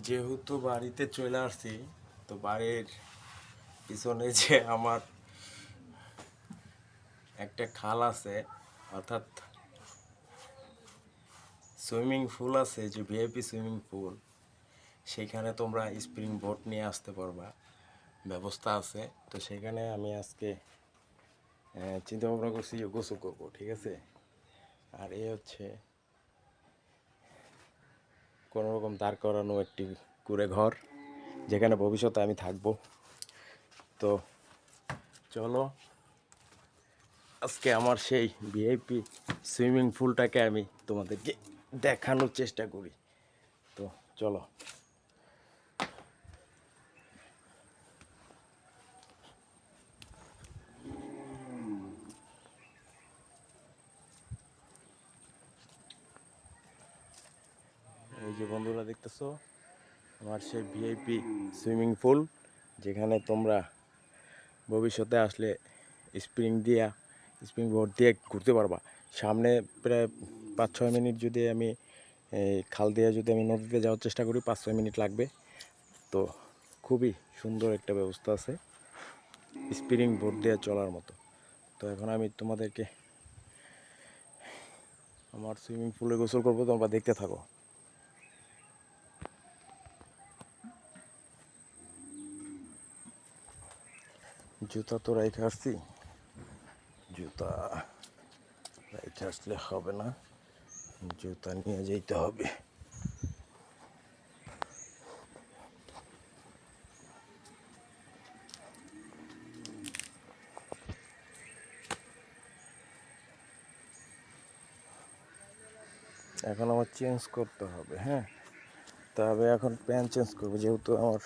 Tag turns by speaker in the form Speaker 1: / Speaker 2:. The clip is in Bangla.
Speaker 1: যেহেতু বাড়িতে চলে আসছি, তো বাড়ির পিছনে যে আমার একটা খাল আছে, অর্থাৎ সুইমিং পুল আছে, যে ভিআইপি সুইমিং পুল, সেখানে তোমরা স্প্রিং বোট নিয়ে আসতে পারবা, ব্যবস্থা আছে। তো সেখানে আমি আজকে চিন্তা ভাবনা করছি যে গোসল করবো, ঠিক আছে। আর এই হচ্ছে কোনো রকম দাঁড় করানো একটি কুঁড়ে ঘর, যেখানে ভবিষ্যতে আমি থাকবো। তো চলো আজকে আমার সেই ভিআইপি সুইমিং পুলটাকে আমি তোমাদেরকে দেখানোর চেষ্টা করি। তো চলো। এই যে বন্ধুরা দেখতেছো, আমার সেই ভিআইপি সুইমিং পুল, যেখানে তোমরা ভবিষ্যতে আসলে স্প্রিং বোর্ড দিয়ে ঘুরতে পারবা। সামনে প্রায় 5-6 মিনিট যদি আমি এই খাল দিয়ে যদি আমি নদীতে যাওয়ার চেষ্টা করি, 5-6 মিনিট লাগবে। তো খুবই সুন্দর একটা ব্যবস্থা আছে স্প্রিং বোর্ড দিয়ে চলার মতো। তো এখন আমি তোমাদেরকে আমার সুইমিং পুলে গোসল করবো, তোমরা দেখতে থাকো। জুতা তো রেখে আসছি, জুতা রেখে আসলে হবে না, জুতা নিয়ে যেতে হবে। এখন আমার চেঞ্জ করতে হবে, হ্যাঁ। তবে এখন প্যান্ট চেঞ্জ করবো, যেহেতু আমার